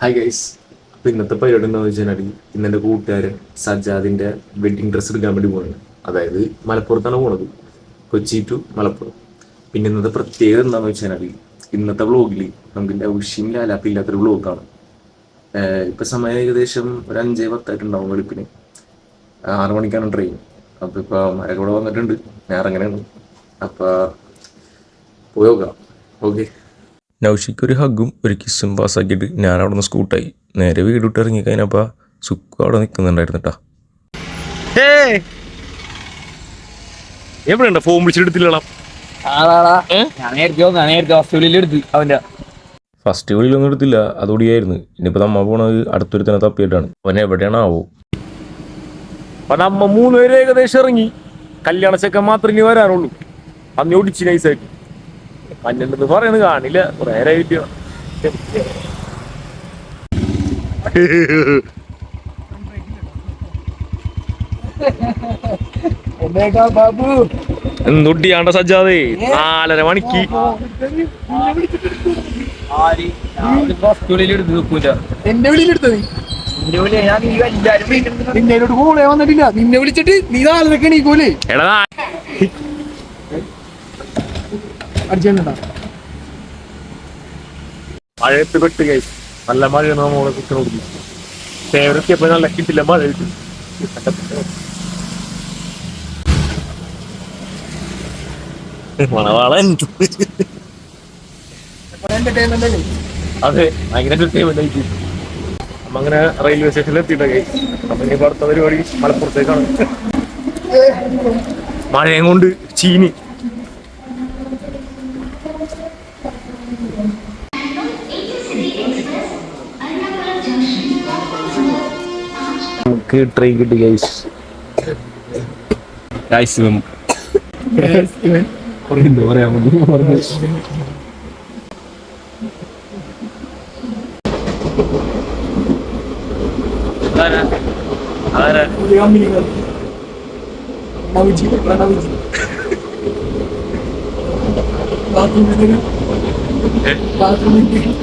Hi guys. അപ്പോൾ ഇന്നത്തെ പരിപാടി എന്താണെന്ന് വെച്ചാൽ ഇന്നെൻ്റെ കൂട്ടുകാരൻ സജാദിൻ്റെ വെഡ്ഡിങ് ഡ്രസ്സ് എടുക്കാൻ വേണ്ടി പോകുന്നത്. അതായത് മലപ്പുറത്താണ് പോണത്, കൊച്ചി ടു മലപ്പുറം. പിന്നെ ഇന്നത്തെ പ്രത്യേകത എന്താണെന്ന് വെച്ചാൽ ഇന്നത്തെ വ്ളോഗിൽ നമുക്ക് ഔഷ്യം ലാലാപ്പില്ലാത്തൊരു വ്ളോഗാണ്. ഇപ്പം സമയം ഏകദേശം ഒരു 5:10 വെളുപ്പിന്. 6 മണിക്കാണ് ട്രെയിൻ. അപ്പോൾ ഇപ്പോൾ മരൊക്കെ ഇവിടെ വന്നിട്ടുണ്ട്, ഞാൻ ഇറങ്ങനെയാണ്. അപ്പോൾ പോയി നോക്കാം. ഓക്കെ. നൗഷിക്ക് ഒരു ഹഗ്ഗും ഒരു കിസ്സും പാസ്സാക്കിയിട്ട് ഞാൻ അവിടെ നിന്ന് സ്കൂട്ടായി നേരെ വീടിട്ട് ഇറങ്ങിക്കഴിഞ്ഞപ്പോൾ സുഖം അവിടെ നിൽക്കുന്നുണ്ടായിരുന്നു കേട്ടോ. എവിടെയുണ്ട് ഫോൺ വിളിച്ചെടുത്തില്ലടാ? ഫസ്റ്റ് വിളിയിലൊന്നും എടുത്തില്ല, അതോടിയായിരുന്നു. ഇനിയിപ്പോൾ നമ്മ പോണത് അടുത്തൊരുത്തനെ തപ്പിയിട്ടാണ്. അവൻ എവിടെയാണാവോ? അപ്പം നമ്മ 3 പേര് ഏകദേശം ഇറങ്ങി. കല്യാണ ചെക്കൻ മാത്രമേ ഇനി വരാനുള്ളൂ. അന്ന് ഒടിച്ച് നൈസായിട്ട് മഞ്ഞെന്ന് പറയുന്നത് കാണില്ല, കുറെ നേരമായിട്ട്. എന്തൊട്ടിയാണ്ട സജ്ജാതേ 4:30 മണിക്ക്. വന്നിട്ടില്ല, നിന്നെ വിളിച്ചിട്ട് നീ 4:30 എണീക്കൂലേ? മഴയത്ത് പെട്ട് കൈ നല്ല മഴയാണ് നമ്മളെ കുട്ടിനോട്. ഫേവറെത്തിയപ്പോ നല്ല കിട്ടില്ല മഴ കിട്ടി. അതെ, ഭയങ്കര എന്റർടൈൻമെന്റ് ആയിട്ട് നമ്മ അങ്ങനെ റെയിൽവേ സ്റ്റേഷനിൽ എത്തിയിട്ട കൈ. അപ്പൊ ഇനി അടുത്ത പരിപാടി മലപ്പുറത്തേക്കാണ്. മഴയും കൊണ്ട് ചീനി. നമുക്ക് ട്രെയിൻ കിട്ടി ഗൈസ്. എന്താ പറയാ,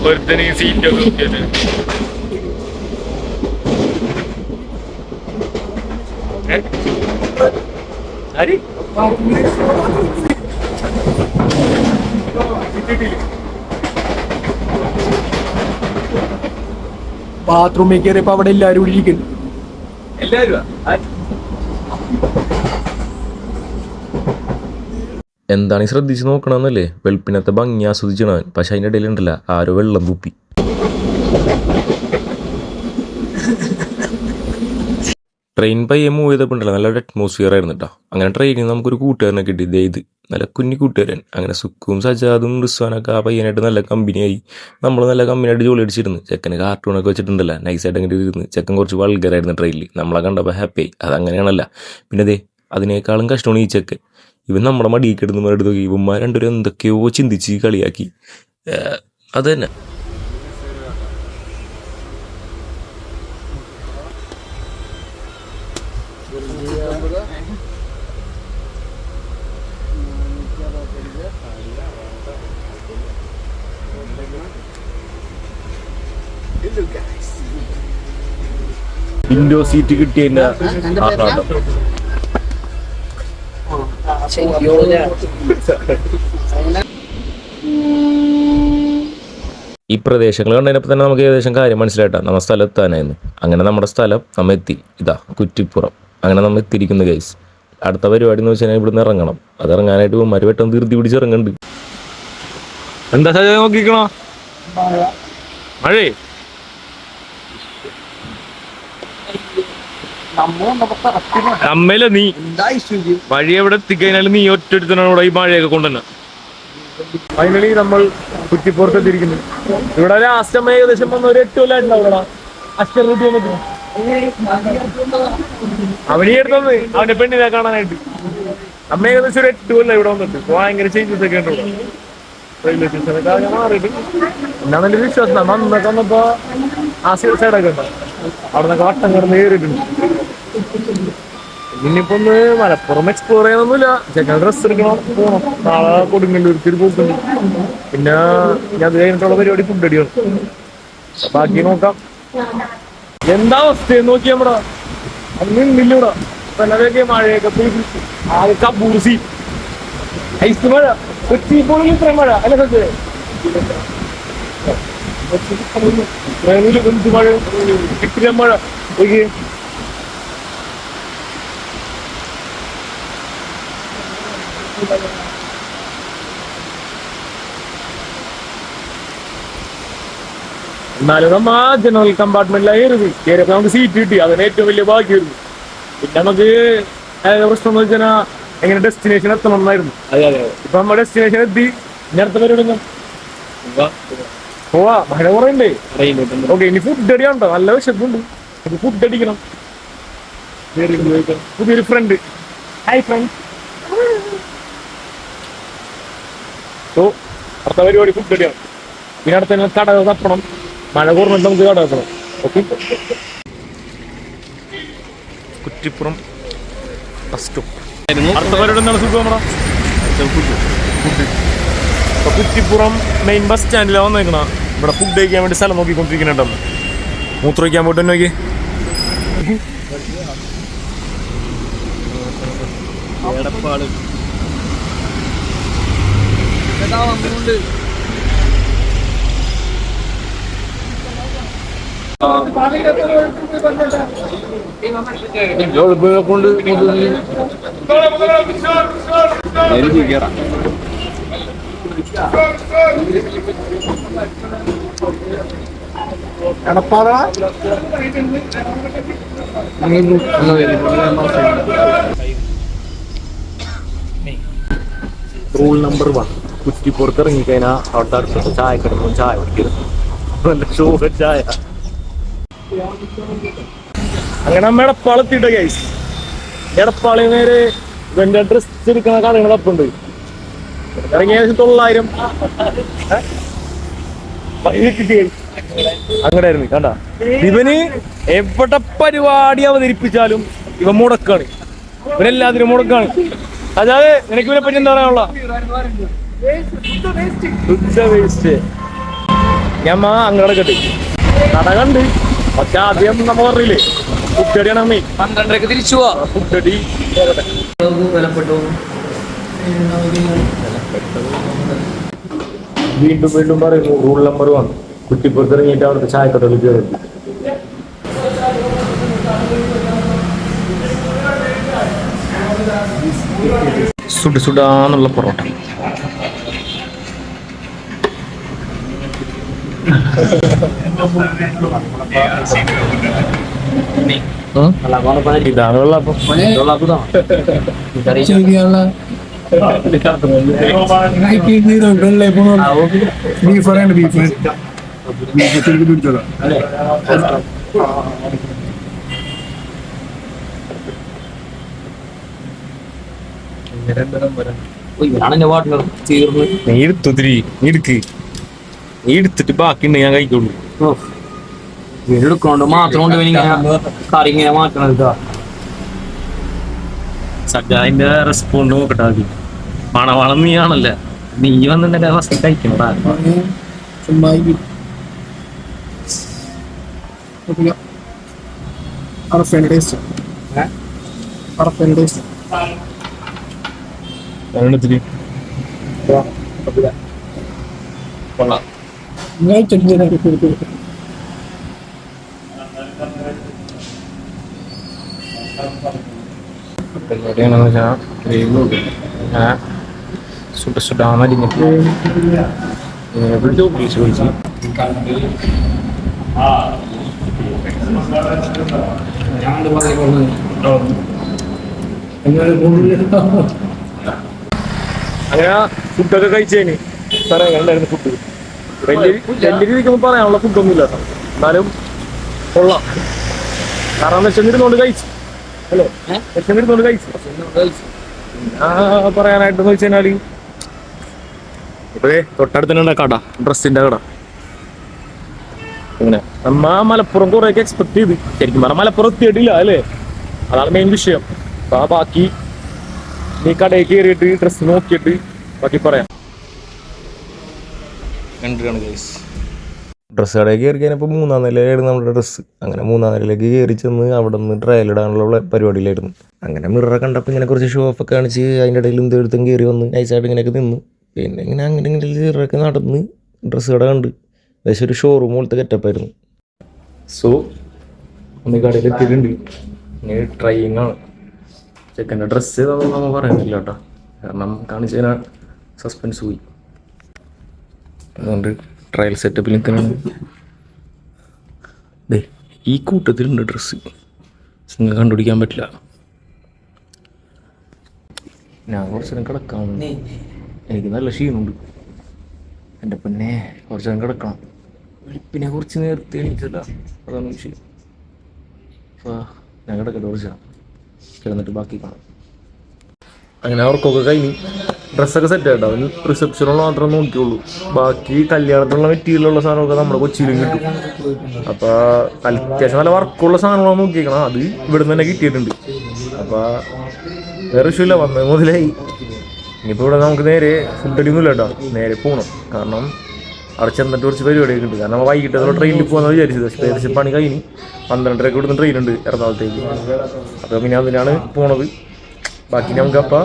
ഒരുത്തന് സീറ്റൊക്കെ നോക്കിയത്. ബാത്റൂമിൽ കയറിയപ്പോ അവിടെ എല്ലാരും കൂടി ഇരിക്കുന്നു. എന്താണ് ഈ ശ്രദ്ധിച്ച് നോക്കണമെന്നല്ലേ? വെളുപ്പിനത്തെ ഭംഗി ആസ്വദിച്ചാണ്. പക്ഷെ അതിൻ്റെ ഇടയിലുണ്ടല്ല ആരോ വെള്ളം തുപ്പി. ട്രെയിൻ പയ്യെ മൂവ് ചെയ്തപ്പോൾ ഉണ്ടല്ലോ നല്ലൊരു അറ്റ്മോസ്ഫിയർ ആയിരുന്നു കേട്ടോ. അങ്ങനെ ട്രെയിനിൽ നമുക്കൊരു കൂട്ടുകാരനെ കിട്ടി. ഇത് നല്ല കുഞ്ഞി കൂട്ടുകാരൻ. അങ്ങനെ സുക്കും സജാദും റിസ്വാനൊക്കെ ആ പയ്യനായിട്ട് നല്ല കമ്പനിയായി. നമ്മൾ നല്ല കമ്പനിയായിട്ട് ജോലി അടിച്ചിരുന്നു. ചെക്കന് കാർട്ടൂണൊക്കെ വെച്ചിട്ടുണ്ടല്ലോ, നൈസായിട്ട് അങ്ങനെ ഇരുന്ന്. ചെക്കൻ കുറച്ച് വൾഗറായിരുന്നു ട്രെയിനിൽ. നമ്മളെ കണ്ടപ്പോൾ ഹാപ്പിയായി. അതങ്ങനെയാണല്ല. പിന്നെ അതെ, അതിനേക്കാളും കഷ്ടമാണ് ഈ ചെക്കൻ. ഇവൻ നമ്മുടെ മടിയിൽ കിടന്ന് എടുത്ത് നോക്കി. ഇവന്മാർ രണ്ടുപേരും എന്തൊക്കെയോ ചിന്തിച്ച് കളിയാക്കി. അത് തന്നെ. വിൻഡോ സീറ്റ് കിട്ടിയതിന്റെ ആഹ്ലാദം. ഈ പ്രദേശങ്ങൾ കണ്ടതിനപ്പോൾ തന്നെ നമുക്ക് ഏകദേശം കാര്യം മനസ്സിലായിട്ടാണ് നമ്മുടെ സ്ഥലം എത്താനായിരുന്നു. അങ്ങനെ നമ്മുടെ സ്ഥലം നമ്മ എത്തി. ഇതാ കുറ്റിപ്പുറം. അങ്ങനെ നമ്മൾ എത്തിയിരിക്കുന്നു ഗൈസ്. അടുത്ത പരിപാടി എന്ന് വെച്ചാൽ ഇവിടുന്ന് ഇറങ്ങണം. അത് ഇറങ്ങാനായിട്ട് ഉമ്മാര് പെട്ടെന്ന് ധൃതി പിടിച്ചിറങ്ങുന്നുണ്ട്. എന്താ നോക്കിക്കണോ? മഴേ അമ്മയില നീ വഴി എവിടെ എത്തിക്കഴിഞ്ഞാലും നീ ഒറ്റടുത്തനോടെ ഈ മഴയൊക്കെ കൊണ്ടുതന്നെ. ഫൈനലി നമ്മൾ കുറ്റിപ്പുറത്ത് എത്തിയിരിക്കുന്നു. ഇവിടെ ലാസ്റ്റ് അമ്മ ഏകദേശം വന്ന ഒരു 8 കൊല്ലമായിട്ടുണ്ടാവില്ല. അച്ഛൻ റൂട്ടി വന്നിട്ട് അവനീ എടുത്തത് അവന്റെ പെണ്ണിനെ കാണാനായിട്ട്. അമ്മ ഏകദേശം ഒരു 8 കൊല്ലം ഇവിടെ വന്നിട്ട്. ഭയങ്കര ചേഞ്ചസ് ഒക്കെ ഉണ്ട്. റെയിൽവേ സ്റ്റേഷനൊക്കെ ആകെ മാറിയിട്ട് എന്നാണ് എന്റെ വിശ്വാസം. നമ്മ അന്നൊക്കെ വന്നപ്പോ ആ സൈഡൊക്കെ ഉണ്ടോ, അവിടെ നിന്നൊക്കെ വട്ടം കിടന്ന് കയറിയിട്ടുണ്ട്. ഇനിയിപ്പോ ഒന്ന് മലപ്പുറം എക്സ്പ്ലോർ ചെയ്യാനൊന്നുമില്ല. ചെക്കൻ ഡ്രസ് എടുക്കണം, പോണം. നാളെ കൊടുങ്ങല്ലൂർക്ക് ഒരു പോക്കുണ്ട്. പിന്നെ ഞാൻ അത് കഴിഞ്ഞിട്ടുള്ള പരിപാടി ഫുഡ് അടിയാണ്. ബാക്കി നോക്കാം. എന്താ അവസ്ഥ നോക്കി നമ്മടെ അന്ന് നിന്നില്ലൂടാ. പിള്ളേരൊക്കെ മഴയൊക്കെ പെയ്ത് ആകെ കബൂർസി ഐസ് മഴ. കൊച്ചി പോലും ഇത്ര മഴ അല്ല സത്യ എന്ത് മഴ കിട്ടിയ മഴ. എന്നാലും നമ്മ ജനറൽ കമ്പാർട്ട്മെന്റിലായിരുന്നു കയറിയപ്പോ നമുക്ക് സീറ്റ് കിട്ടി. അതിന് ഏറ്റവും വലിയ ഭാഗ്യമായിരുന്നു. പിന്നെ നമുക്ക് പ്രശ്നം എന്ന് വെച്ചാൽ എങ്ങനെ ഡെസ്റ്റിനേഷൻ എത്തണം എന്നായിരുന്നു. ഇപ്പൊ നമ്മുടെ ഡെസ്റ്റിനേഷൻ എത്തി. ഇനി അടുത്ത പരിപാടി പോവാ. മഴ കുറയണ്ടേ? ഓക്കെ, ഇനി ഫുഡ് അടിയാണ്ടോ? നല്ല വിശപ്പുണ്ട്. എനിക്ക് ഫുഡ് അടിക്കണം. പുതിയൊരു ഫ്രണ്ട്. Hi front. സോ അടുത്ത പരിപാടി ഫുഡ് അടിയാണ്. പിന്നെ അടുത്ത കട തപ്പണം. മഴ കുറഞ്ഞിട്ട് നമുക്ക് കട വെക്കണം. Okay, Kuttippuram bus stop. അടുത്ത പരിപാടി എന്താണ്? സുഖം നമ്മുടെ ഫുഡ്. ഇപ്പൊ കുറ്റിപ്പുറം മെയിൻ ബസ് സ്റ്റാൻഡിലാണ് വന്നേക്കണ. ഇവിടെ ഫുഡ് കഴിക്കാൻ വേണ്ടി സ്ഥലം നോക്കിക്കൊണ്ടിരിക്കുന്നുണ്ടെന്ന്. മൂത്രമൊഴിക്കാൻ പോയിട്ട് നോക്കി. കൊണ്ട് എടപ്പാറ റൂൾ നമ്പർ 1, കുറ്റിപ്പുറത്ത് ഇറങ്ങിക്കഴിഞ്ഞാൽ അവിടുത്തെ അടുത്ത ചായ കിടന്നു ചായ കുടിക്കരുത്. നല്ല ഷോക ചായ. അങ്ങനെ നമ്മ എടപ്പാളെത്തിട്ട ഗൈസ്. എടപ്പാളി നേരെ ഇവന്റെ ഡ്രസ് എടുക്കുന്ന കടകൾ അപ്പുണ്ട്. ഇറങ്ങിയ 900 അങ്ങനെയായിരുന്നു കണ്ട. ഇവന് എവിടെ പരിപാടി അവതരിപ്പിച്ചാലും ഇവൻ മുടക്കാണ്. ഇവനെല്ലാത്തിനും മുടക്കാണ്. അതായത് നിനക്ക് ഇവനെ പറ്റി എന്താ പറയാനുള്ള? വേസ്റ്റ്. ഞമ്മ അങ്ങനെ കെട്ടി കട കണ്ട്. പക്ഷെ ആദ്യം നമ്മ പറഞ്ഞില്ലേ ഫുഡടിയാണ് അമ്മേ. 12 തിരിച്ചു പോവാ. ഫുഡടി വീണ്ടും വീണ്ടും പറയുന്നു. റൂൾ നമ്പർ 1, കുറ്റിപ്പുറത്ത് ഇറങ്ങിയിട്ട് അവിടുത്തെ ചായക്കടയിൽ കയറി. സുടാന്നുള്ള പൊറോട്ട. ഇതാണ് വെള്ളപ്പം. നീ എടുത്തൊത്തിരി നീ എടുത്തിട്ട് ബാക്കി ഉണ്ട് ഞാൻ കഴിക്കുള്ളൂ. എടുക്കണോണ്ട് മാത്രം കൊണ്ട് കറി ഇങ്ങനെ മാറ്റണത്. സജാദിന്റെ റെസ്പോണ്ട് നോക്കട്ടെ. മതി മണവളം നീയാണല്ലേ. നീ വന്നിട്ട് ഫസ്റ്റ് കഴിക്കണടാ. പരിപാടിയാണെന്ന് വെച്ചാൽ സുടാന്നരിഞ്ഞിട്ട് വിളിച്ച് അങ്ങനെ ഫുഡൊക്കെ കഴിച്ചേന്. ഉണ്ടായിരുന്നു ഫുഡ്. വലിയ രീതിക്കൊന്നും പറയാനുള്ള ഫുഡൊന്നും ഇല്ല കേട്ടോ. എന്നാലും കൊള്ളാം. കാരണം വിശന്നിരുന്നോണ്ട് കഴിച്ചു. ഹലോ, വിശന്നിരുന്നോണ്ട് കഴിച്ചു. പറയാനായിട്ടെന്ന് വെച്ച് കഴിഞ്ഞാല് ഇപ്പൊ തൊട്ടടുത്ത് തന്നെ കട, ഡ്രസ്സിന്റെ കട. ഇങ്ങനെ നമ്മ മലപ്പുറം കുറെയൊക്കെ എക്സ്പെക്ട് ചെയ്ത്. ശരിക്കും പറഞ്ഞാൽ മലപ്പുറം എത്തിയിട്ടില്ല അല്ലേ? അതാണ് മെയിൻ വിഷയം. അപ്പൊ ബാക്കി നീ കടയിൽ കയറിയിട്ട് ഡ്രസ്സ് നോക്കിയിട്ട് ബാക്കി പറയാം. ഡ്രസ്സ് കടയിൽ കയറി കഴിഞ്ഞപ്പോൾ 3-ാം നിലയിലായിരുന്നു നമ്മുടെ ഡ്രസ്സ്. അങ്ങനെ 3-ാം നിലയിലേക്ക് കയറി ചെന്ന് അവിടെ നിന്ന് ട്രയൽ ഇടാനുള്ള പരിപാടിയിലായിരുന്നു. അങ്ങനെ മിററെ കണ്ടപ്പോൾ ഇങ്ങനെ കുറച്ച് ഷോ ഓഫ് ഒക്കെ കാണിച്ച് അതിൻ്റെ ഇടയിൽ എന്തെടുത്തും കയറി വന്ന് നൈസായിട്ട് ഇങ്ങനെയൊക്കെ നിന്ന് പിന്നെ ഇങ്ങനെ അങ്ങനെ ഇങ്ങനെ മിററൊക്കെ നടന്ന് ഡ്രസ്സ് കട കണ്ട് ഏകദേശം ഒരു ഷോറൂം പോലത്തെ ഗെറ്റപ്പായിരുന്നു. സോ ഒന്ന് കടയിൽ എത്തിയിട്ടുണ്ട്. ഇങ്ങനെ ട്രൈയിങ് ആണ്. ചെക്കൻ്റെ ഡ്രസ്സ് ഏതാണെന്ന് നമ്മൾ പറയുന്നില്ല കേട്ടോ, കാരണം കാണിച്ചു തരാൻ സസ്പെൻസ് പോയി. അതുകൊണ്ട് ട്രയൽ സെറ്റപ്പിൽ നിൽക്കുന്നതാണ്. ദേ ഈ കൂട്ടത്തിലുണ്ട് ഡ്രസ്സ്, നിങ്ങൾക്ക് കണ്ടുപിടിക്കാൻ പറ്റില്ല. ഞാൻ കുറച്ച് നേരം കിടക്കാം, എനിക്ക് നല്ല ക്ഷീണമുണ്ട് എൻ്റെ പിന്നെ. കുറച്ച് നേരം കിടക്കണം, വെളുപ്പിനെ കുറച്ച് നേരത്തെ എണീറ്റില്ല, അതാണ് വിഷയം. അപ്പോൾ ഞാൻ കിടക്കട്ടെ കുറച്ച് കിടന്നിട്ട് ബാക്കി കാണാം. അങ്ങനെ അവർക്കൊക്കെ കഴിഞ്ഞ് ഡ്രസ്സൊക്കെ സെറ്റ് ആയിട്ടോ. അവന് റിസപ്ഷനുള്ള മാത്രമേ നോക്കിയുള്ളൂ, ബാക്കി കല്യാണത്തിനുള്ള മെറ്റീരിയലുള്ള സാധനമൊക്കെ നമ്മുടെ കൊച്ചിയിലും കിട്ടും. അപ്പോൾ അത്യാവശ്യം നല്ല വർക്കുള്ള സാധനങ്ങളാണ് നോക്കിയേക്കണം, അത് ഇവിടുന്ന് തന്നെ കിട്ടിയിട്ടുണ്ട്. അപ്പോൾ വേറെ വിഷയമില്ല, വന്നത് മുതലായി. ഇനിയിപ്പോൾ ഇവിടെ നമുക്ക് നേരെ ഫുഡ് അടിയൊന്നുമില്ല കേട്ടോ, നേരെ പോകണം. കാരണം അവിടെ ചെന്നിട്ട് കുറച്ച് പരിപാടിയൊക്കെ ഉണ്ട്. കാരണം നമ്മൾ വൈകിട്ട് ട്രെയിനിൽ പോകാമെന്ന് വിചാരിച്ചത്, പക്ഷേ ഏകദേശം പണി കഴിഞ്ഞ് 12:30 ഇവിടുന്ന് ട്രെയിൻ ഉണ്ട് എറണാകുളത്തേക്ക്. അപ്പോൾ പിന്നെ അതിനാണ് പോണത്. ബാക്കി നമുക്ക് അപ്പം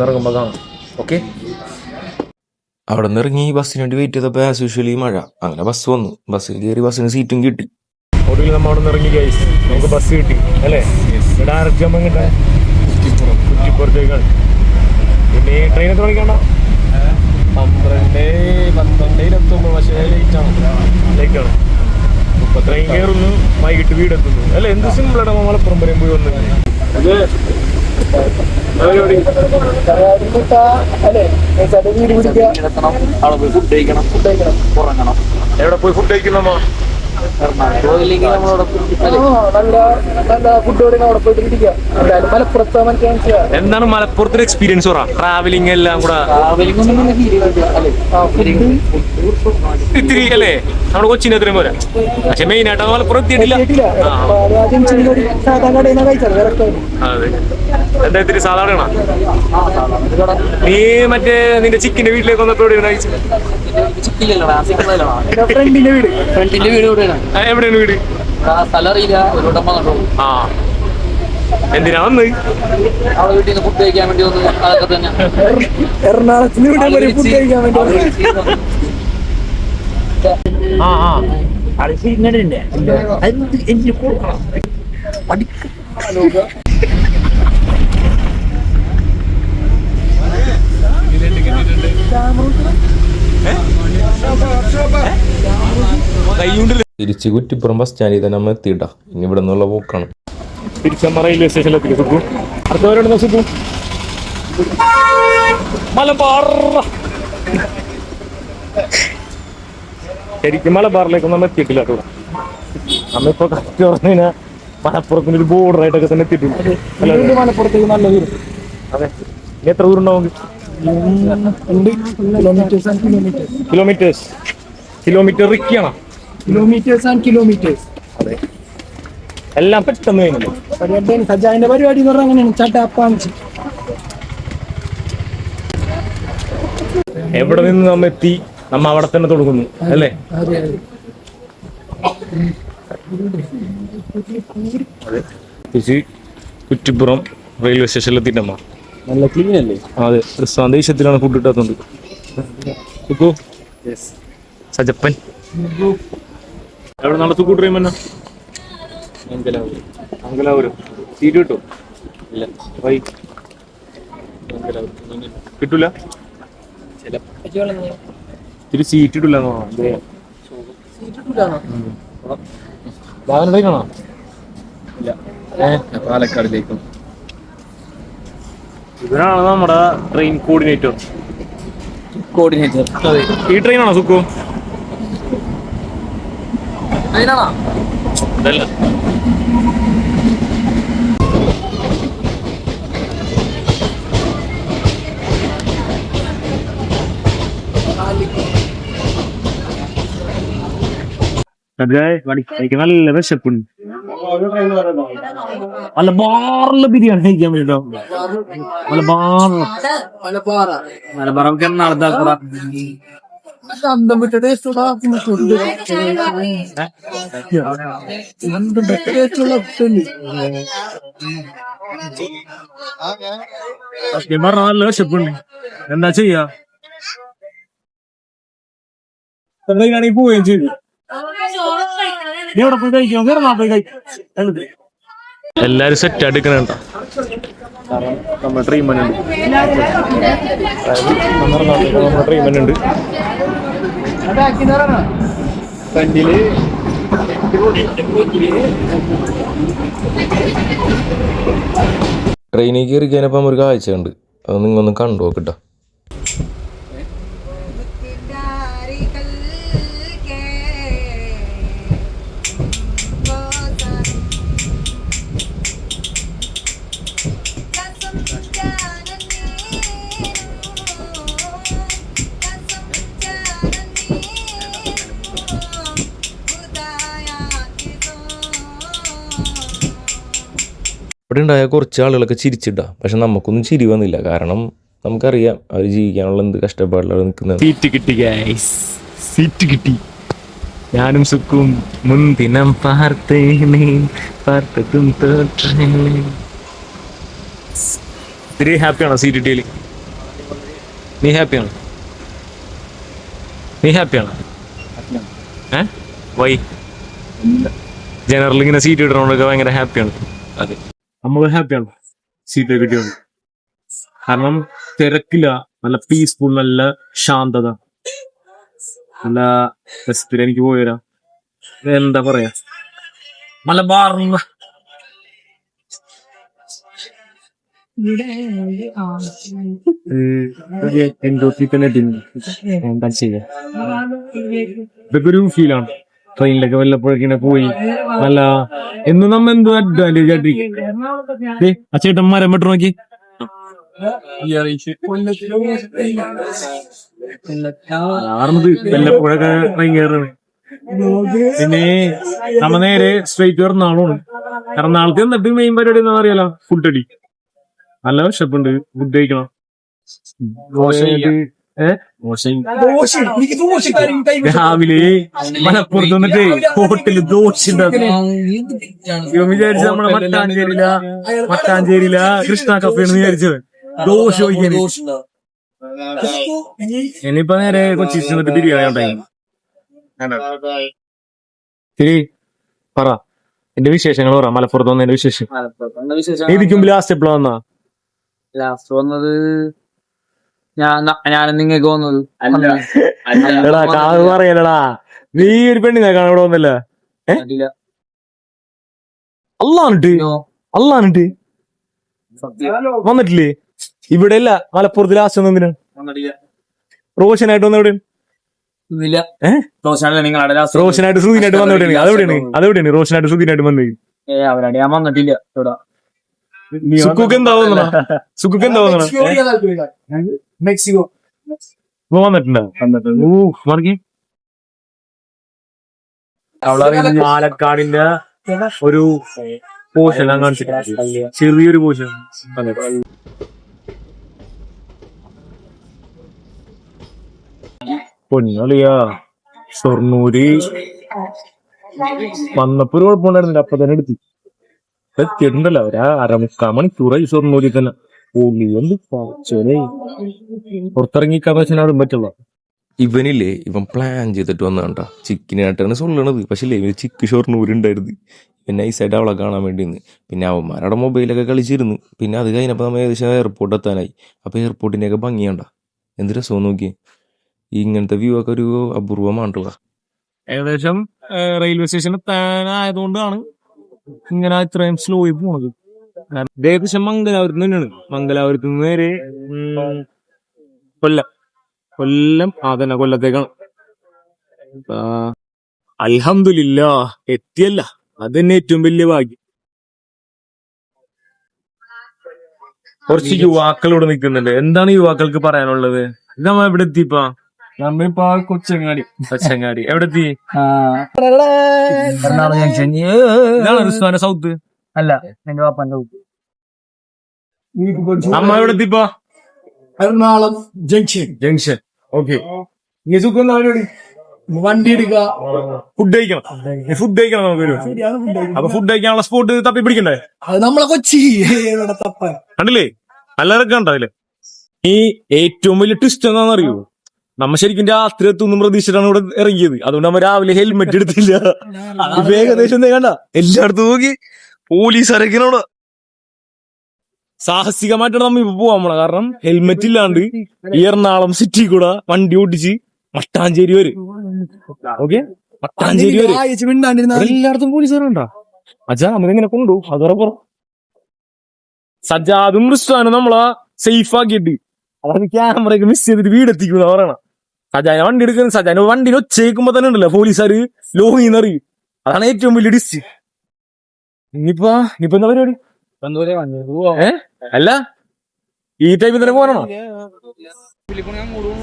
ഇറങ്ങുമ്പോൾ കാണാം. ഓക്കെ. അവിടെ നിന്ന് ഇറങ്ങി ബസ്സിന് വേണ്ടി വെയിറ്റ് ചെയ്തപ്പോൾ ആസ് യൂഷ്വലി മഴ. അങ്ങനെ ബസ് വന്നു, ബസ്സിൽ കയറി ബസ്സിന് സീറ്റും കിട്ടി. ഒടുവിൽ നമ്മൾ അവിടെ നിന്ന് ഇറങ്ങി ഗൈസ്, നമുക്ക് ബസ് കിട്ടി അല്ലേ. ഡയറക്റ്റ് നമ്മൾ ഇങ്ങോട്ട് കുറ്റിപ്പുറത്തേക്കാണ്. പിന്നെ ട്രെയിൻ എത്ര മണിക്കാണോ? 12:29. പക്ഷേ ലേറ്റാണ്. ഇപ്പൊ ട്രെയിൻ കയറുന്നു, വൈകിട്ട് വീടെത്തുന്നു അല്ലേ. എന്ത് സിമ്പിളാണ് മലപ്പുറം വരെയും പോയി വന്നത്. അവിടെ പോയി ഫുഡ് കഴിക്കണം, ഉറങ്ങണം. എവിടെ പോയി ഫുഡ് കഴിക്കുന്നോ? എന്താണ് മലപ്പുറത്തിന്റെ എക്സ്പീരിയൻസ് പറ? ട്രാവലിംഗ് എല്ലാം കൂടെ ഇത്തിരി അല്ലേ, നമ്മുടെ കൊച്ചിന് എത്രയും പോരാ. പക്ഷെ മെയിൻ ആയിട്ട് മലപ്പുറം എത്തിയിട്ടില്ല. അതെ, എന്താ ഇത്തിരി സാധാരണ. നീ മറ്റേ നിന്റെ ചിക്കന്റെ വീട്ടിലേക്ക് വന്നപ്പോ എവിടെയാണ് കഴിച്ചത്? ഫ്രണ്ടിന്റെ വീട് എവിടെയാണ് വീട്? സ്ഥലം അറിയില്ല, ഒരു ആ എന്തിനാ വന്ന്? അവിടെ വീട്ടിൽ നിന്ന് ഫുഡ് കഴിക്കാൻ വേണ്ടി വന്നു. അതൊക്കെ തന്നെ എറണാകുളത്തിന് ഫുഡ് കഴിക്കാൻ വേണ്ടി. തിരിച്ച് കുറ്റിപ്പുറം ബസ് സ്റ്റാൻഡിൽ തന്നെ നമ്മൾ എത്തിയിട്ടാ. ഇനി ഇവിടെ നിന്നുള്ള പോക്കാണ്. തിരിച്ചമ്മ റെയിൽവേ സ്റ്റേഷനിലെത്തി. സുഖു അടുത്തവരുടെ സുഖു മലബാർ. ശരിക്കും മലബാറിലേക്കൊന്നും നമ്മൾ എത്തിയിട്ടില്ല കേട്ടോ. നമ്മളിപ്പോ കറക്റ്റ് പറഞ്ഞു കഴിഞ്ഞാൽ മലപ്പുറത്തിന് ഒരു ബോർഡറായിട്ടൊക്കെ തന്നെ എത്തിയിട്ടുണ്ട്. മലപ്പുറത്തേക്ക് നല്ല ദൂരം. അതെ, ഇനി എത്ര ദൂരം ഉണ്ടാവും? കിലോമീറ്റർ റിക്കാണോ? കിലോമീറ്റേഴ്സ്. അതെ, എല്ലാം പെട്ടെന്ന് കഴിഞ്ഞു. സജാന്റെ പരിപാടി എന്ന് പറഞ്ഞാൽ അങ്ങനെയാണ്, ചട്ടാപ്പാഞ്ച്. എവിടെ നിന്ന് നമ്മ എത്തി, നമ്മ അവിടെ തന്നെ തുടങ്ങുന്നു അല്ലേ. അതെ, തിരിച്ച് കുറ്റിപ്പുറം റെയിൽവേ സ്റ്റേഷനിലെത്തിട്ടമ്മ. നല്ല ക്ലീൻ അല്ലേ? അതെ, സന്ദേശത്തിലാണ് ഫുഡ് കിട്ടാത്തത്. സജപ്പൻ എവിടെ നാളെ സുഖു ട്രെയിൻ തന്നെ? മംഗലാപുരം. സീറ്റ് കിട്ടും? ഇല്ല. വൈ കിട്ടൂല, ഇത്തിരി സീറ്റ് കിട്ടില്ല. വാഹനത്തേക്കാണോ? ഇല്ല, പാലക്കാടിലേക്കും. ഇവരാണ് നമ്മുടെ ട്രെയിൻ കോർഡിനേറ്റർ. അതെ, ഈ ട്രെയിനാണോ സുഖു? അതല്ല, എനിക്ക് നല്ല വിശപ്പുണ്ട്. മലബാറിലെ ബിരിയാണി കഴിക്കാൻ വേണ്ടിട്ടോ. മലബാറൊക്കെ അന്തം വിട്ട ടേസ്റ്റുള്ള സത്യം പറഞ്ഞ നല്ല വിശപ്പുണ്ട്. എന്താ ചെയ്യാ, എന്തെങ്കിലാണെങ്കിൽ പോവുകയും ചെയ്തു. നീ എവിടെ പോയി കഴിക്കാം, വേറെ പോയി കഴിക്കാം. എല്ലാരും സെറ്റ് എടുക്കണുണ്ട. നമ്മുടെ ട്രീറ്റ്മെന്റ് ഉണ്ട്, നമ്മുടെ ട്രീറ്റ്മെന്റ് ഉണ്ട്. ഫ്രണ്ടില് ട്രെയിനിൽ കയറി കഴിഞ്ഞപ്പം ഒരു കാഴ്ചയുണ്ട്, അത് നിങ്ങൊന്ന് കണ്ടു നോക്കിട്ടോ. ഇവിടെ ഉണ്ടായ കുറച്ച് ആളുകളൊക്കെ ചിരിച്ചിട്ടാ, പക്ഷെ നമുക്കൊന്നും ചിരി വന്നില്ല. കാരണം നമുക്കറിയാം അവർ ജീവിക്കാനുള്ള എന്ത് കഷ്ടപ്പാടിലാണ് നിൽക്കുന്നത്. സീറ്റ് കിട്ടി ഗൈസ്, സീറ്റ് കിട്ടി. ഞാനും സുക്കും മുൻദിനം ഇത്തിരി ഹാപ്പിയാണോ സീറ്റ് കിട്ടിയാൽ? നീ ഹാപ്പിയാണോ? നീ ഹാപ്പിയാണോ? വൈ ജനറൽ ഇങ്ങനെ സീറ്റ് കിട്ടണോണ്ടൊക്കെ ഭയങ്കര ഹാപ്പിയാണ്. അതെ, നമ്മൾ ഹാപ്പിയാണ് സീറ്റ് കിട്ടിയത്. കാരണം തിരക്കില്ല, നല്ല പീസ്ഫുൾ, നല്ല ശാന്തത, നല്ല രസത്തിൽ എനിക്ക് പോയരാ. എന്താ പറയാ, മലബാർന്ന എന്താ ചെയ്യാ, ഇതൊക്കെ ഒരു ഫീലാണ്. ട്രെയിനിലൊക്കെ വല്ലപ്പോഴേക്കിങ്ങനെ പോയി നല്ല എന്നും നമ്മ എന്തോ അഡ്വാൻറ്റേജ് ആയിട്ടിരിക്കും. ആ ചേട്ടൻ മരം വെട്ടു നോക്കി, വല്ലപ്പോഴൊക്കെ ട്രെയിൻ കയറാണ്. പിന്നെ നമ്മ നേരെ സ്ട്രേറ്റ് എറണാകുളമാണ്. എറണാകുളത്ത് എന്നിട്ട് മെയിൻ പരിപാടി എന്താ അറിയാലോ, ഫുഡ് അടി. നല്ല വിശപ്പുണ്ട്, ഫുഡ് കഴിക്കണം. രാവിലെ മലപ്പുറത്ത് വന്നിട്ട് ഹോട്ടലിൽ ദോശ ഇവൻ വിചാരിച്ചു നമ്മളെ മട്ടാഞ്ചേരിയില കൃഷ്ണ കഫേന്ന് വിചാരിച്ചത് ദോശ കഴിക്കാൻ. ഇനിയിപ്പോ നേരെ കൊച്ചി ചെന്നിട്ട് ബിരിയാണി ഉണ്ടായി. ശരി, പറ എന്റെ വിശേഷങ്ങൾ പറ. മലപ്പുറത്ത് വന്നതിന്റെ വിശേഷം. ഇതിക്കും ലാസ്റ്റ് എപ്പോഴാ വന്നാ? ലാസ്റ്റ് വന്നത് ഞാനും നിങ്ങൾക്ക് വന്നത്. എടാ കാത് പറയലടാ, നീ ഒരു പെണ്ണിനെ കാണാൻ ഇവിടെ വന്നല്ല. അല്ലാന്നിട്ട് വന്നിട്ടില്ലേ? ഇവിടെ അല്ല, മലപ്പുറത്ത് ലാസ്റ്റ് വന്ന എന്തിനാ? റോഷനായിട്ട് വന്ന എവിടെയാണ്? റോഷനായിട്ട് ശ്രുതിനായിട്ട് വന്ന എവിടെയാണ്? അതെവിടെയാണ് റോഷനായിട്ട് ശ്രുതിനായിട്ട് വന്നത്? അവരാണ് ഞാൻ വന്നിട്ടില്ല. സുക്കുക്ക് എന്താ തോന്നണ? സുക്കുക്ക് എന്താ തോന്നണ? മെക്സിക്കോ വന്നിട്ടുണ്ടോ? പാലക്കാടിന്റെ ഒരു പോഷൻ ഞാൻ കാണിച്ചിട്ട്, ചെറിയൊരു പോഷൻ. പൊന്നളിയാ, ഷൊർണൂര് വന്നപ്പോ ഒരു കുഴപ്പമുണ്ടായിരുന്നില്ല, അപ്പൊ തന്നെ എത്തിയിട്ടുണ്ടല്ലോ. ഒരു 1/4 മണിക്കൂറായി ഷൊർണൂരിൽ തന്നെ. പുറത്തിറങ്ങിക്കാന്ന് വെച്ചാൽ അതും പറ്റുള്ള. ഇവനില്ലേ, ഇവൻ പ്ലാൻ ചെയ്തിട്ട് വന്നതാണ്ടാ. ചിക്കിനായിട്ടാണ് സൊല്ലണത്. പക്ഷേ ഇല്ലേ, ഇവന് ചിക്ക് ഷൊർണൂരുണ്ടായിരുന്നു. പിന്നെ നൈസായിട്ട് അവളെ കാണാൻ വേണ്ടി നിന്ന്. പിന്നെ അവന്മാരുടെ മൊബൈലൊക്കെ കളിച്ചിരുന്നു. പിന്നെ അത് കഴിഞ്ഞപ്പോൾ നമ്മൾ ഏകദേശം എയർപോർട്ട് എത്താനായി. അപ്പോൾ എയർപോർട്ടിൻ്റെയൊക്കെ ഭംഗിയാണ്ട, എന്ത് രസമോ നോക്കി. ഇങ്ങനത്തെ വ്യൂ ഒക്കെ ഒരു അപൂർവമാണ്ടുള്ള. ഏകദേശം റെയിൽവേ സ്റ്റേഷൻ എത്താനായതുകൊണ്ടാണ് ഇങ്ങനെ ഇത്രയും സ്ലോയിൽ പോണത്. ഏകദേശം മംഗലാപുരത്ത് തന്നെയാണ്. മംഗലാപുരത്ത് നിന്ന് നേരെ കൊല്ലം തന്നെ കൊല്ലത്തേക്കാണ്. അൽഹംദുലില്ലാ എത്തിയല്ല, അത് തന്നെ ഏറ്റവും വലിയ ഭാഗ്യം. കുറച്ച് യുവാക്കളോട് നിൽക്കുന്നുണ്ട്. എന്താണ് യുവാക്കൾക്ക് പറയാനുള്ളത്? നമ്മ എവിടെ എത്തിപ്പാ? നമ്മളിപ്പോ കൊച്ചങ്ങാടി. എവിടെ എത്തി? റിസ്വാന സൗത്ത് അല്ല, എന്റെ വാപ്പാന്റെ അമ്മ എവിടെ എത്തിപ്പാ? എറണാകുളം ജംഗ്ഷൻ. ഓക്കെ, ഇനി സുഖം എന്താ പരിപാടി? വണ്ടി എടുക്കുക, ഫുഡ് കഴിക്കണം. ഫുഡ് കഴിക്കണം നമുക്ക് വരും. അപ്പൊ ഫുഡ് കഴിക്കാനുള്ള സ്പോട്ട് തപ്പി പിടിക്കണ്ടേ? അത് നമ്മളെ കൊച്ചി തപ്പ. കണ്ടില്ലേ, നല്ല ഇറക്കണ്ട അതില്. ഈ ഏറ്റവും വലിയ ട്വിസ്റ്റ് എന്താണെന്ന് അറിയോ? നമ്മ ശരിക്കും രാത്രി എത്തുന്നും പ്രതീക്ഷിച്ചിട്ടാണ് ഇവിടെ ഇറങ്ങിയത്. അതുകൊണ്ട് നമ്മ രാവിലെ ഹെൽമെറ്റ് എടുത്തില്ല. ഇപ്പൊ ഏകദേശം കണ്ട എല്ലായിടത്തും നോക്കി പോലീസ് ഇറക്കിനോട്. സാഹസികമായിട്ടാണ് നമ്മ ഇപ്പൊ പോവാൻ പോണ. കാരണം ഹെൽമെറ്റ് ഇല്ലാണ്ട് ഈ എറണാകുളം സിറ്റി കൂടെ വണ്ടി ഓടിച്ച് മട്ടാഞ്ചേരി വരെ. ഓക്കെ, മട്ടാഞ്ചേരി വരെ എല്ലായിടത്തും പോലീസുകാരുണ്ടാ. അച്ഛാ നമ്മളിങ്ങനെ കൊണ്ടു അതോടെ പുറം. സജ്ജാദും റിസ്വാനും നമ്മളാ സേഫ് ആക്കിയിട്ട് അതായത് ക്യാമറയൊക്കെ മിസ് ചെയ്തിട്ട് വീടെത്തിക്കുന്ന പറയണം. സജാന വണ്ടി എടുക്കുന്ന സജാന വണ്ടിന് ഒച്ചേക്കുമ്പോ തന്നെ ഉണ്ടല്ലോ പോലീസുകാര് ലോഹിന്ന് അറിയും. അതാണ് ഏറ്റവും വലിയ ഡിസ്. ഇനിയിപ്പോ എന്താ പരിപാടി? അല്ല ഈ ടൈമിൽ തന്നെ പോകണോ?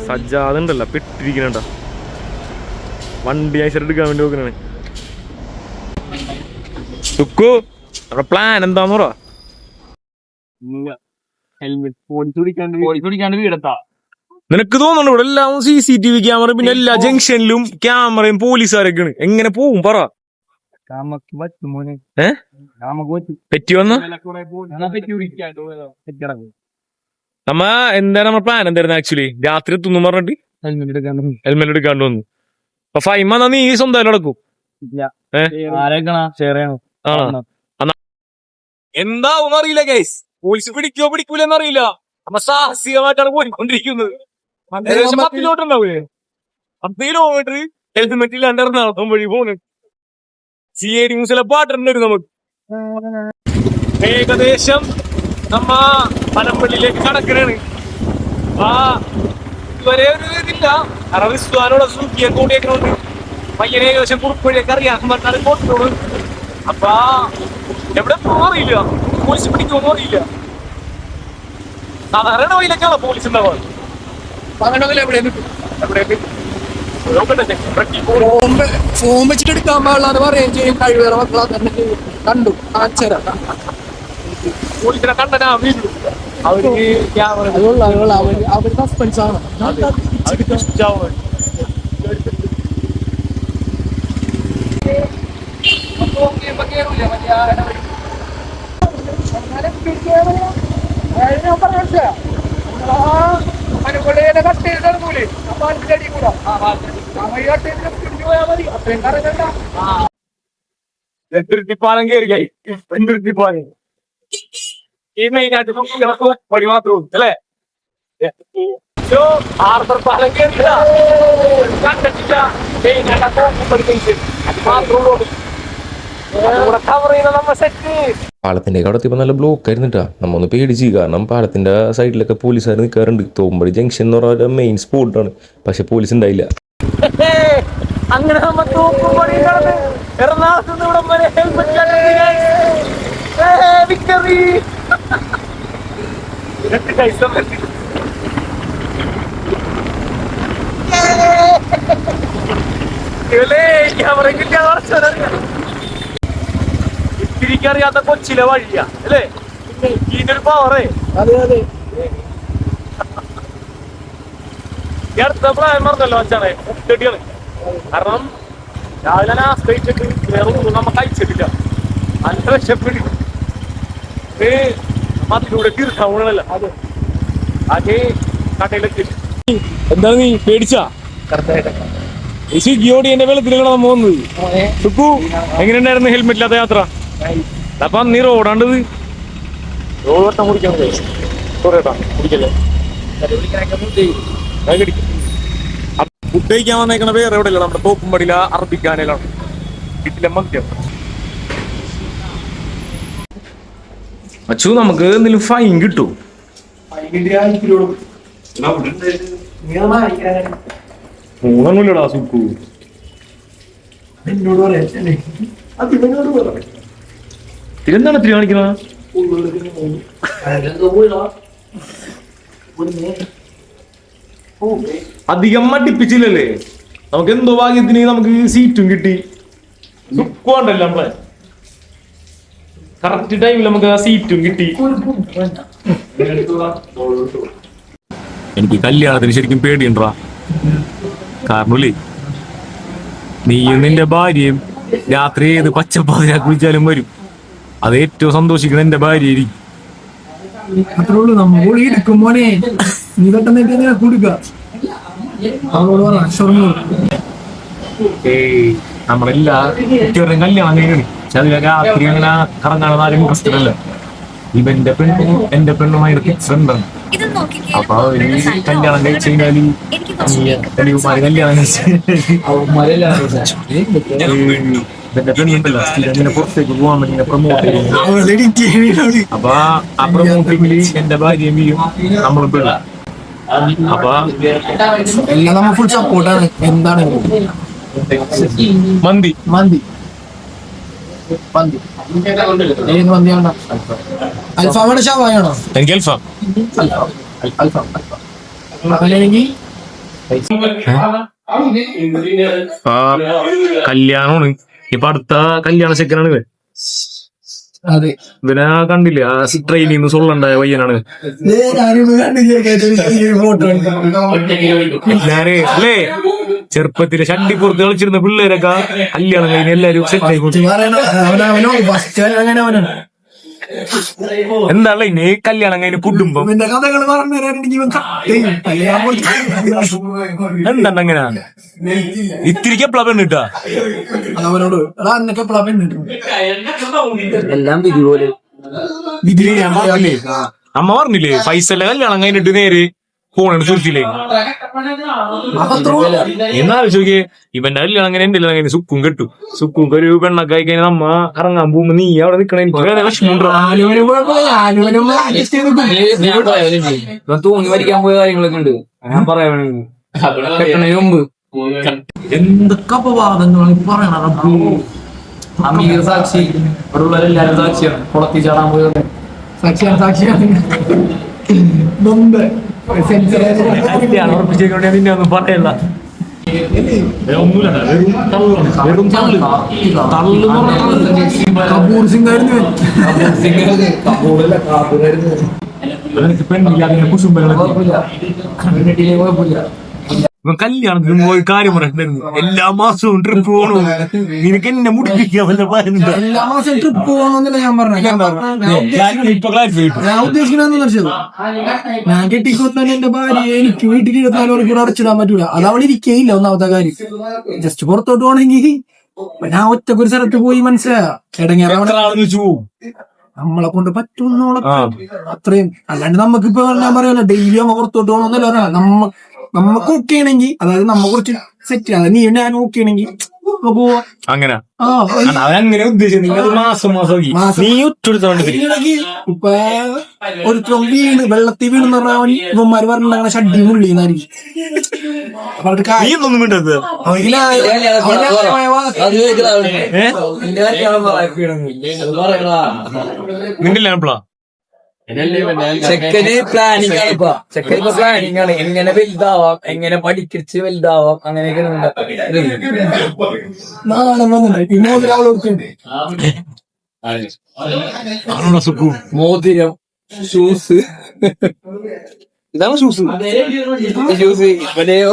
സജ്ജാതുണ്ടല്ലോ പെട്ടിരിക്കണ വണ്ടി ആഴ്ച എടുക്കാൻ വേണ്ടി നോക്കണേ. സുക്കു നമ്മുടെ പ്ലാൻ എന്താന്ന് പറ. നിനക്ക് തോന്നുന്നു ഇവിടെ എല്ലാം CCTV ക്യാമറ, പിന്നെ എല്ലാ ജംഗ്ഷനിലും ക്യാമറയും പോലീസുകാരൊക്കെയാണ്. എങ്ങനെ പോവും പറ? പറ്റി വന്ന നമ്മ എന്താണ് നമ്മുടെ പ്ലാൻ എന്തായിരുന്നു ആക്ച്വലി? രാത്രി എത്തുന്നു പറഞ്ഞിട്ട് ഹെൽമെറ്റ് എടുക്കാണ്ട് വന്നു. അപ്പൊ ഫൈൻ വന്നാ നീ സ്വന്തം നടക്കും. എന്താവും അറിയില്ല ഗൈസ്. പോലീസ് പിടിക്കോ പിടിക്കൂലെന്ന് അറിയില്ല. നമ്മ സാഹസികമായിട്ടാണ് പോയിക്കൊണ്ടിരിക്കുന്നത്. ഏകദേശം 10 കിലോമീറ്റർ ഉണ്ടാവൂലേ? 10 കിലോമീറ്റർ ഹെൽമെറ്റ് ഇല്ലാണ്ട് എറണാകുളം വഴി പോണ്. CID ന്യൂസിലെ പാട്ടുണ്ടായിരുന്നു നമുക്ക്. ഏകദേശം നമ്മ പനമ്പള്ളിയിലേക്ക് കടക്കണാണ്. ഇതുവരെ ഒരു ഇതില്ല. റിസ്വാനോടെ സുഖിയെ കൂടിയേക്കണോണ്ട് പയ്യനെ ഏകദേശം കുറുപ്പഴിയൊക്കെ അറിയാൻ പറഞ്ഞാൽ കോട്ടിനോട്. അപ്പൊ എവിടെ പോകാൻ അറിയില്ല, പോലീസ് പിടിക്കുമെന്ന് അറിയില്ല. സാധാരണ വഴിയിലേക്കാണോ പോലീസ് ഉണ്ടാവാൻ? ഫോം വെച്ചിട്ട് എടുക്കാൻ പാടില്ലാതെ പറയുകയും ചെയ്യും. കഴിവേറെ മക്കളാ തന്നെ കണ്ടു കാണിച്ചരാ. പോലീസിനെ കണ്ടനാ വീണ്ടും അവര് സസ്പെൻസ് ആണ്. പാലം കയറി പാലം ഈ മെയിനായിട്ട് പടി മാത്രവും അല്ലേ? ആർത്തർ പാലം കയറില്ല, കണ്ടിട്ടില്ല. പാലത്തിന്റെ അവിടെ എത്തിയപ്പോൾ നല്ല ബ്ലോക്ക് ആയിരുന്നിട്ടാ. നമ്മ ഒന്ന് പേടിച്ച്. കാരണം പാലത്തിന്റെ സൈഡിലൊക്കെ പോലീസുകാർ നിൽക്കാറുണ്ട്. തോമ്പടി ജംഗ്ഷൻ എന്ന് പറഞ്ഞ മെയിൻ സ്പോട്ടാണ്. പക്ഷെ പോലീസ് ഉണ്ടായില്ല. അങ്ങനെ നമ്മ തോക്കുംപടി നടന്ന് എറണാകുളത്ത് ഇവിടം വരെ വിക്ടറി തിരിക്കറിയാത്ത കൊച്ചിയിലെ വഴിയാ അല്ലേ? ഇതൊരു പവറേ. അതെ അതെ. ഈ അടുത്ത പ്രായം പറഞ്ഞല്ലോ അച്ഛനെ മുട്ടടിയാണ്. കാരണം രാവിലെ ആശ്രയിച്ചിട്ട് വേറെ ഒന്നും നമ്മ കഴിച്ചിട്ടില്ല. നല്ല രക്ഷപ്പെടും അതിലൂടെ തീർക്കാവുന്നല്ല. അത് അതേ കടയിലെത്തി. എന്താണ് നീ പേടിച്ചാ? ഈ സ്വിഗ്ഗിയോട് എന്റെ വെള്ളത്തിലാണ് നമ്മ വന്നത്. സുക്കു എങ്ങനെയുണ്ടായിരുന്നു ഹെൽമെറ്റ് ഇല്ലാത്ത യാത്ര? അപ്പൊ നീ റോഡാണ്ടത് റോഡ് വട്ടം കുടിക്കാൻ കുടിക്കല്ലേ? ഫുഡ് കഴിക്കാൻ വന്നേക്കണ വേറെ എവിടെ ഇല്ല, നമ്മുടെ തോപ്പുംപടിയില അറബിക്കാനയിലാണ്. വീട്ടിലെ മദ്യം. അച്ചു നമുക്ക് എന്തെങ്കിലും ഫൈൻ കിട്ടും? മൂന്നൊന്നുമില്ലടാ സുക്കു. തിരുവനന്തപുരം എത്തിരി കാണിക്കണ അധികം മടിപ്പിച്ചില്ലല്ലേ? നമുക്ക് എന്തോ ഭാഗ്യത്തിന് നമുക്ക് സീറ്റും കിട്ടി. സുഖമുണ്ടല്ലോ നമ്മളെ. കറക്റ്റ് ടൈമിൽ നമുക്ക് ആ സീറ്റും കിട്ടി. എനിക്ക് കല്യാണത്തിന് ശരിക്കും പേടിയുണ്ടാ. കാരണല്ലേ നീയും നിന്റെ ഭാര്യയും രാത്രി ഏത് പച്ചപ്പാതിരാ കുളിച്ചാലും വരും. അത് ഏറ്റവും സന്തോഷിക്കണം എന്റെ ഭാര്യയായിരിക്കും. അത്രേ ഉള്ളൂ. നമ്മൾ എടുക്കും മോനെ, നീ പെട്ടെന്ന് കൊടുക്ക. അവളോട് പറ ഷൊർണൂർ. നമ്മളെല്ലാ കുട്ടികളുടെയും കല്യാണം കഴിഞ്ഞു. പക്ഷെ അതിലെ രാത്രി അങ്ങനെ കറങ്ങാൻ ആരും ഇൻട്രസ്റ്റഡ് അല്ല. ഇവന്റെ പെണ്ണും എന്റെ പെണ്ണുമായിട്ട് ഫിക്സ് ഉണ്ടാണ്. അപ്പൊ അവര് കല്യാണം കഴിച്ചു കഴിഞ്ഞാല് കല്യാണം ഇവന്റെ പെണ്ണുണ്ടല്ലോ ഇങ്ങനെ പുറത്തേക്ക് പോകാൻ വേണ്ടി ഇങ്ങനെ പ്രൊമോട്ട് ചെയ്യുന്നു. അപ്പൊ ആ പ്രൊമോട്ടിങ്ങില് എന്റെ ഭാര്യയും വീയും നമ്മളും പെണ്ണ. അപ്പൊ എല്ലാം നമ്മ ഫുൾ സപ്പോർട്ടാണ്. എന്താണ് മന്തി മന്തി മന്തി ഏത് മന്തിയാണോ? അൽഫാമാണോ ഷവായാണോ? എനിക്ക് അൽഫാം. അൽഫാം അങ്ങനെയാണെങ്കിൽ കല്യാണമാണ് ഇപ്പൊ അടുത്ത കല്യാണ ചെക്കനാണ് ഇവൻ. അതെ, ഇവനെ കണ്ടില്ലേ ആ ട്രെയിനിൽ നിന്ന് സൊള്ളുണ്ടായ പയ്യനാണ്. ഞാന് അല്ലേ ചെറുപ്പത്തില് ഷണ്ടിപ്പുറത്ത് കളിച്ചിരുന്ന പിള്ളേരൊക്കെ കല്യാണം കഴിഞ്ഞ് എല്ലാരും സെറ്റ് ആയി. എന്താണ് ഇനി കല്യാണം കഴിഞ്ഞ് കുടുംബം കഥകൾ പറഞ്ഞു എന്താണ് അങ്ങനെ ഇത്തിരിക്ക് എപ്പളാ പെണ്ണിട്ടാ അവനോട് എന്നൊക്കെ പെണ്ണിട്ടു എല്ലാം വിധി പോലെ. ഇതില് ഞാൻ പറഞ്ഞില്ലേ അമ്മ പറഞ്ഞില്ലേ ഫൈസലിന്റെ കല്യാണം കഴിഞ്ഞിട്ട് നേരെ ഫോണാണ് സുഹൃത്തില്ലേ. എന്നാ ചോദിക്കേ ഇവന്റെ കല്യാണം അങ്ങനെ എന്റെ അങ്ങനെ സുക്കും കെട്ടു. സുക്കും ഒരു പെണ്ണൊക്കെ ആയി കഴിഞ്ഞാൽ നമ്മ കറങ്ങാൻ പോകുമ്പോ നീ അവിടെ നിക്കണ എനിക്ക് വിഷമുണ്ടോ? തൂങ്ങി മരിക്കാൻ പോയ കാര്യങ്ങളൊക്കെ ഉണ്ട്. ഞാൻ പറയാൻ കെട്ടണതിന് മുമ്പ് എന്തൊക്കെ അപവാദങ്ങളാണ് പറയണത്. അമീർ സാക്ഷി, ഇവിടെ ഉള്ളവരെല്ലാരും സാക്ഷിയാണ്. കുളത്തിൽ ചാടാൻ പോയത് സാക്ഷിയാണ്. കല്യാണം ഉറപ്പിച്ചേക്കൊണ്ട് നിന്നെ ഒന്നും പറയല്ല. വെറും തള്ളു കപൂർ സിംഗ് ആയിരുന്നു. എനിക്ക് പെണ്ണില്ല അതിനെ കുശുംബങ്ങളൊക്കെ. കുഴപ്പമില്ല. ഇവൻ കല്യാണത്തിന് പോയി കാര്യം പറഞ്ഞിട്ടുണ്ടായിരുന്നു. എല്ലാ മാസവും ട്രിപ്പ് പോകണു. നിനക്ക് എന്നെ മുടിപ്പിക്കാൻ വല്ല പറയുന്നുണ്ടോ? എല്ലാ മാസം ട്രിപ്പ് പോകണമെന്നല്ല ഞാൻ പറഞ്ഞു. ഇപ്പൊ ക്ലാരിഫൈ ചെയ്തു. ഞാൻ ഉദ്ദേശിക്കണെന്ന് വെച്ചത്, ഞാൻ കെട്ടിക്കൊണ്ടാൻ എന്റെ ഭാര്യ എനിക്ക് വീട്ടിൽ 24 മണിക്കൂർ അടച്ചിടാൻ പറ്റൂല. അത് അവൾ ഇരിക്കേയില്ല. ഒന്നാമത്തെ കാര്യം ജസ്റ്റ് പുറത്തോട്ട് പോകണമെങ്കിൽ ഞാൻ ഒറ്റക്കൊരു സ്ഥലത്ത് പോയി മനസ്സിലായ നമ്മളെ കൊണ്ട് പറ്റുന്നോളം അത്രയും. അല്ലാണ്ട് നമുക്കിപ്പോ ഞാൻ പറയുമല്ലോ ഡെയിലി നമ്മ പുറത്തോട്ട് പോകണമെന്നല്ല പറഞ്ഞാൽ നമ്മ കുക്ക് ചെയ്യണമെങ്കിൽ, അതായത് നമ്മ കുറച്ച് സെറ്റ് ചെയ്യാം. നീ ഞാൻ കുക്ക് ചെയ്യണമെങ്കിൽ അങ്ങനെ അവനങ്ങനെ ഉദ്ദേശിച്ചത് നിങ്ങൾ മാസം നീ ഉറ്റെടുത്തോണ്ട് ഇപ്പൊ ഒരുത്തരം വീണ് വെള്ളത്തിൽ വീണെന്ന് പറഞ്ഞാൽ ഇവന്മാര് പറഞ്ഞിട്ടുണ്ടാകണ ഷഡ്ഡി മുള്ളിന്നായിരിക്കും. നീയൊന്നും വേണ്ടത് നിന്റെ എപ്പോഴാ ചെക്കന് പ്ലാനിങ് ആണ്. ഇപ്പൊ ചെക്കൻ ഇപ്പൊ പ്ലാനിങ് ആണ്. എങ്ങനെ വലുതാവാം, എങ്ങനെ പഠിക്കിച്ച് വലുതാവാം, അങ്ങനെയൊക്കെ മോതിരം, ഷൂസ്. ഇതാണ് ഷൂസ്. ഇവനെയോ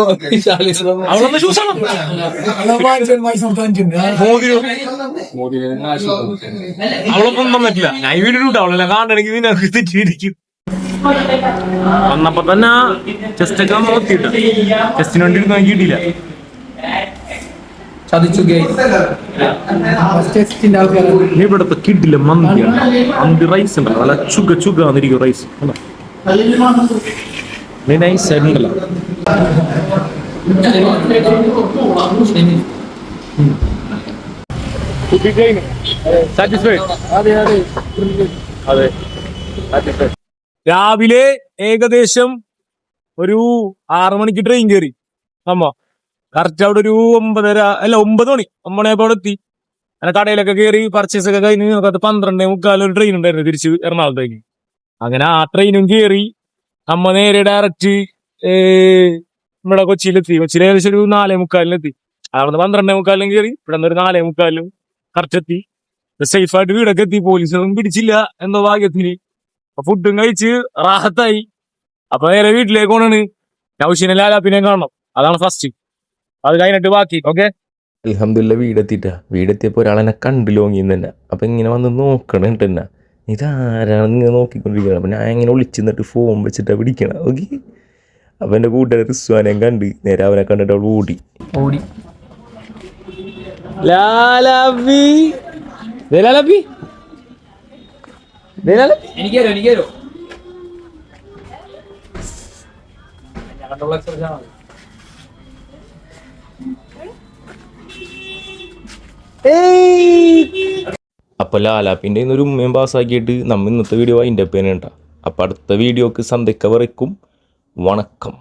അവളൊപ്പം വന്നിട്ടില്ല. ഞാൻ വീട്ടിലൂട്ട് അവളെല്ലാം കാണണമെങ്കിൽ നിന്നെ തെറ്റിയിരിക്കും. വന്നപ്പോ തന്നെ ചെസ്റ്റ് ഒക്കെ നോക്കിയിട്ട ചെസ്റ്റിന് വേണ്ടി ഇരുന്ന് കിട്ടിയില്ല. ചതിച്ചു. നീ ഇവിടുത്തെ കിട്ടില്ല മന്തിയാണ്. മന്തി റൈസ് ഉണ്ടല്ലോ നല്ല ചുഗാന്നിരിക്കും റൈസ്. നൈസ് ആയിട്ടുണ്ടല്ലോ. രാവിലെ ഏകദേശം ഒരു 6 മണിക്ക് ട്രെയിൻ കയറി. നമ്മ കറക്റ്റ് അവിടെ ഒരു 9 മണി 9 മണിയായപ്പോ അവിടെ എത്തി. അങ്ങനെ കടയിലൊക്കെ കയറി പർച്ചേസ് ഒക്കെ കഴിഞ്ഞ് 12:45 ഒരു ട്രെയിൻ ഉണ്ടായിരുന്നു തിരിച്ച് എറണാകുളത്തേക്ക്. അങ്ങനെ ആ ട്രെയിനും കയറി നമ്മ നേരെ ഡയറക്റ്റ് ഇവിടെ കൊച്ചിയിലെത്തി. കൊച്ചിയിൽ ഏകദേശം ഒരു 4:45 അവിടെ 12:45 കയറി. ഇവിടെ നിന്ന് ഒരു 4:45 കറക്റ്റ് എത്തി. സേഫ് ആയിട്ട് വീടൊക്കെ എത്തി. പോലീസൊന്നും പിടിച്ചില്ല എന്തോ ഭാഗ്യത്തിന്. ഫുഡും കഴിച്ച് റാഹത്തായി. അപ്പൊ നേരെ വീട്ടിലേക്ക് പോണാണ്. നൗഷിനെ ലാലാപ്പിനെ കാണണം. അതാണ് ഫസ്റ്റ്. അത് കഴിഞ്ഞിട്ട് ബാക്കി. ഓക്കെ, അൽഹംദുലില്ലാ വീടെത്തിയപ്പോൾ ഒരാളെന്നെ കണ്ടു ലോങ്ങിന്ന് തന്നെ. അപ്പം ഇങ്ങനെ വന്ന് നോക്കണിട്ട് തന്നെ ഇതാരാണെന്ന് ഇങ്ങനെ നോക്കിക്കൊണ്ടിരിക്കണം. അപ്പം ഞാൻ ഇങ്ങനെ ഒളിച്ച് നിന്നിട്ട് ഫോൺ വെച്ചിട്ടാണ് പിടിക്കണം. ഓക്കെ, അപ്പം എൻ്റെ കൂട്ടുകാരൻ റിസ്വാനെയും കണ്ട് നേരെ അവനെ കണ്ടിട്ട് അവൾ ഓടി. ലാലാബി ലാലാബി എനിക്ക് തരോ അപ്പോൾ ലാലാപ്പിൻ്റെ ഒരു ഉമ്മയും പാസ്സാക്കിയിട്ട് നമ്മൾ ഇന്നത്തെ വീഡിയോ അതിൻ്റെ പേര് കേട്ടോ. അപ്പോൾ അടുത്ത വീഡിയോക്ക് സന്ധ്യക്ക് വരയ്ക്കും വണക്കം.